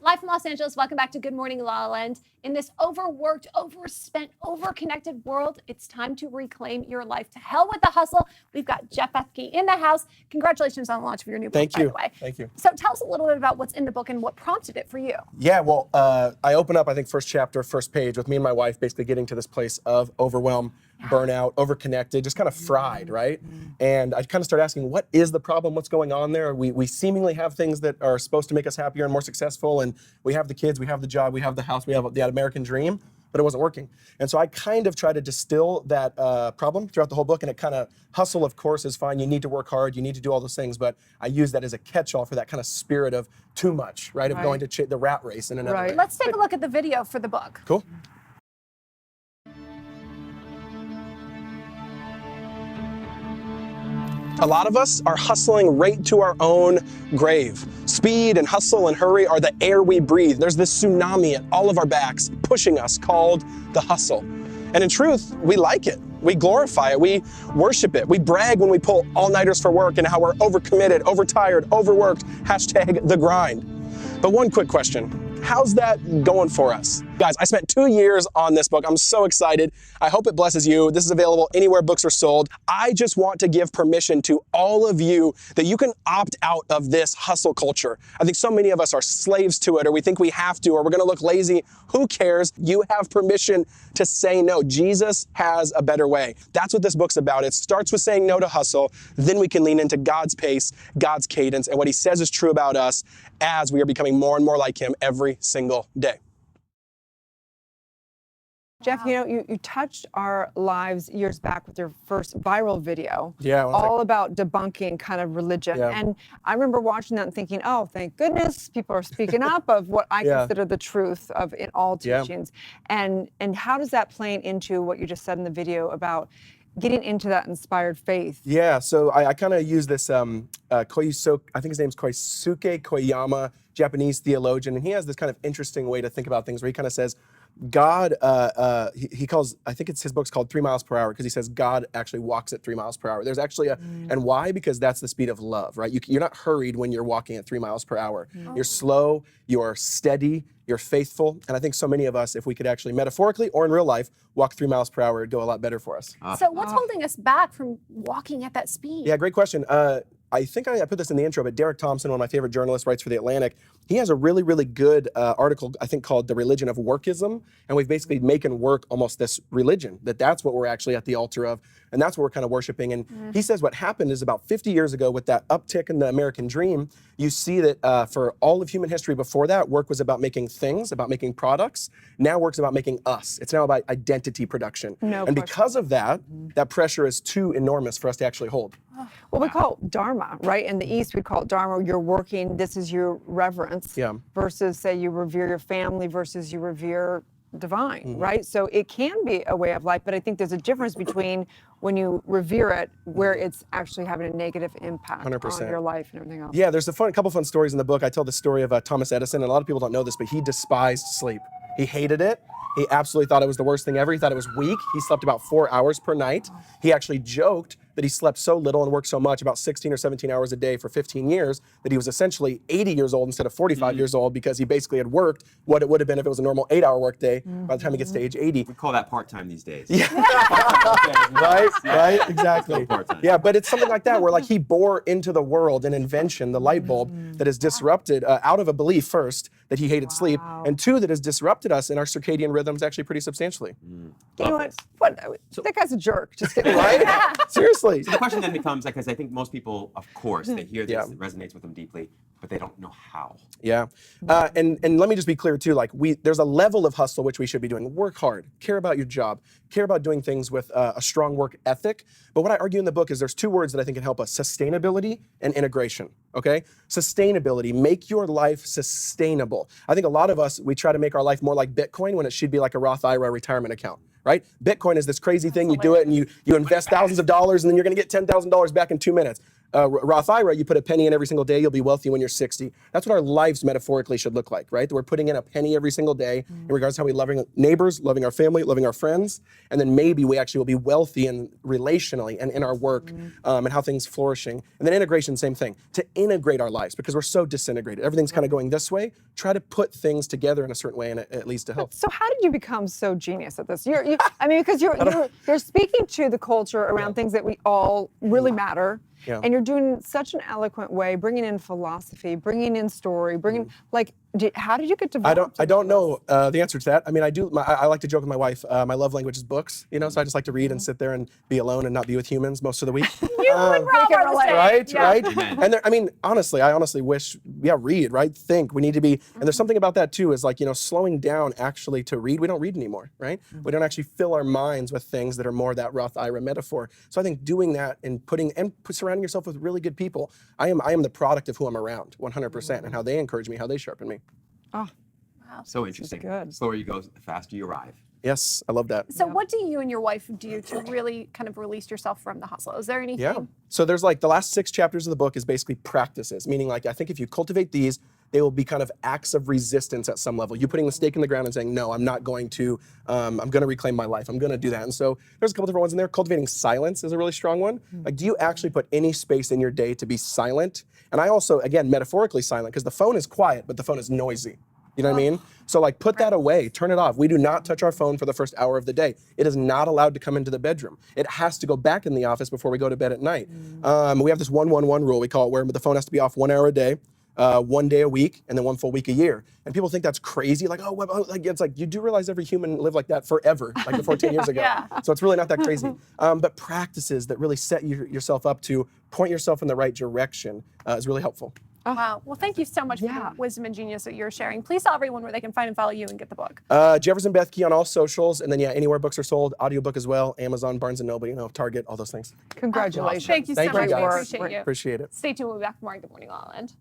Live from Los Angeles, welcome back to Good Morning La La Land. In this overworked, overspent, overconnected world, it's time to reclaim your life. To hell with the hustle. We've got Jeff Bethke in the house. Congratulations on the launch of your new book, by the way. Thank you. So tell us a little bit about what's in the book and what prompted it for you. Yeah, well, I open up, I think, first chapter, first page with me and my wife basically getting to this place of overwhelm, burnout, overconnected, just kind of fried, right? And I kind of start asking, what is the problem? What's going on there? We seemingly have things that are supposed to make us happier and more successful, and we have the kids, we have the job, we have the house, we have the American dream, but it wasn't working. And so I kind of try to distill that problem throughout the whole book, and it kind of, hustle, of course, is fine. You need to work hard, you need to do all those things, but I use that as a catch-all for that kind of spirit of too much, right? Of going to the rat race in another way. Let's take a look at the video for the book. Cool. A lot of us are hustling right to our own grave. Speed and hustle and hurry are the air we breathe. There's this tsunami at all of our backs pushing us called the hustle. And in truth, we like it. We glorify it. We worship it. We brag when we pull all-nighters for work and how we're overcommitted, overtired, overworked, hashtag the grind. But one quick question. How's that going for us? Guys, I spent 2 years on this book. I'm so excited. I hope it blesses you. This is available anywhere books are sold. I just want to give permission to all of you that you can opt out of this hustle culture. I think so many of us are slaves to it, or we think we have to, or we're going to look lazy. Who cares? You have permission to say no. Jesus has a better way. That's what this book's about. It starts with saying no to hustle. Then we can lean into God's pace, God's cadence, and what he says is true about us as we are becoming more and more like him every single day. Jeff, you know, you touched our lives years back with your first viral video. Yeah. All about debunking kind of religion. Yeah. And I remember watching that and thinking, oh, thank goodness people are speaking up of what I consider the truth of in all teachings. And how does that play into what you just said in the video about getting into that inspired faith? Yeah, so I kind of use this, I think his name's Koisuke Koyama, Japanese theologian, and he has this kind of interesting way to think about things where he kind of says, God, he calls, I think his book's called 3 miles per hour, because he says God actually walks at 3 miles per hour. There's actually and why? Because that's the speed of love, right? You're not hurried when you're walking at 3 miles per hour. You're slow, you're steady, you're faithful. And I think so many of us, if we could actually metaphorically or in real life, walk 3 miles per hour, it'd go a lot better for us. So what's holding us back from walking at that speed? Yeah, great question. I think I put this in the intro, but Derek Thompson, one of my favorite journalists, writes for The Atlantic. He has a really, really good article, I think, called The Religion of Workism. And we've basically making work almost this religion, that's what we're actually at the altar of. And that's what we're kind of worshiping. And he says what happened is about 50 years ago with that uptick in the American dream, you see that for all of human history before that, work was about making things, about making products. Now work's about making us. It's now about identity production. And because of that, that pressure is too enormous for us to actually hold. Well, we call it Dharma, right? In the East, we call it Dharma. You're working, this is your reverence, versus say you revere your family versus you revere divine, right? So it can be a way of life, but I think there's a difference between when you revere it, where it's actually having a negative impact 100%. on your life and everything else. Yeah, there's a couple fun stories in the book. I tell the story of Thomas Edison, and a lot of people don't know this, but he despised sleep. He hated it. He absolutely thought it was the worst thing ever. He thought it was weak. He slept about 4 hours per night. He actually joked that he slept so little and worked so much, about 16 or 17 hours a day for 15 years, that he was essentially 80 years old instead of 45 years old, because he basically had worked what it would have been if it was a normal 8-hour workday by the time he gets to age 80. We call that part-time these days. Yeah. Right, exactly. Yeah, but it's something like that where like he bore into the world an invention, the light bulb, that has disrupted out of a belief first that he hated sleep, and two, that has disrupted us in our circadian rhythms actually pretty substantially. You know what? That guy's a jerk. Just kidding. Right? Seriously. So the question then becomes, because I think most people, of course, they hear this, it resonates with them deeply, but they don't know how. Yeah, and let me just be clear too, like there's a level of hustle which we should be doing. Work hard, care about your job, care about doing things with a strong work ethic. But what I argue in the book is there's 2 words that I think can help us: sustainability and integration, okay? Sustainability, make your life sustainable. I think a lot of us, we try to make our life more like Bitcoin when it should be like a Roth IRA retirement account. Right? Bitcoin is this crazy thing. You do it and you invest thousands of dollars and then you're going to get $10,000 back in 2 minutes. Roth IRA, you put a penny in every single day, you'll be wealthy when you're 60. That's what our lives metaphorically should look like, right? That we're putting in a penny every single day in regards to how we loving neighbors, loving our family, loving our friends, and then maybe we actually will be wealthy and relationally and in our work and how things flourishing. And then integration, same thing. To integrate our lives because we're so disintegrated. Everything's kind of going this way. Try to put things together in a certain way and it leads to help. So how did you become so genius at this? I mean, because you're speaking to the culture around things that we all really matter. Yeah. And you're doing it in such an eloquent way, bringing in philosophy, bringing in story, how did you get to? I don't know the answer to that. I mean, I like to joke with my wife. My love language is books, so I just like to read and sit there and be alone and not be with humans most of the week. Right. And I mean, honestly, I honestly wish, read, right? Think. We need to be, and there's something about that too, is like, slowing down actually to read. We don't read anymore, right? We don't actually fill our minds with things that are more that Roth IRA metaphor. So I think doing that and surrounding yourself with really good people, I am the product of who I'm around 100% and how they encourage me, how they sharpen me. Oh, wow. So interesting. Good. The slower you go, the faster you arrive. Yes, I love that. So what do you and your wife do to really kind of release yourself from the hustle? Is there anything? Yeah. So there's like the last 6 chapters of the book is basically practices, meaning like I think if you cultivate these, they will be kind of acts of resistance at some level. You putting the stake in the ground and saying, no, I'm not going to, I'm going to reclaim my life. I'm going to do that. And so there's a couple different ones in there. Cultivating silence is a really strong one. Like, do you actually put any space in your day to be silent? And I also, again, metaphorically silent, because the phone is quiet, but the phone is noisy. You know what I mean? So like put that away, turn it off. We do not touch our phone for the first hour of the day. It is not allowed to come into the bedroom. It has to go back in the office before we go to bed at night. We have this 1-1-1 rule, we call it, where the phone has to be off 1 hour a day, 1 day a week, and then 1 full week a year. And people think that's crazy. Like, it's like, you do realize every human lived like that forever, like before 10 years ago. So it's really not that crazy. But practices that really set yourself up to point yourself in the right direction is really helpful. Wow. Well, thank you so much for the wisdom and genius that you're sharing. Please tell everyone where they can find and follow you and get the book. Jefferson Bethke on all socials, and then anywhere books are sold, audiobook as well, Amazon, Barnes & Noble, Target, all those things. Congratulations. Thank you so much. We appreciate you. Appreciate it. Stay tuned. We'll be back tomorrow. Good morning, LaLa.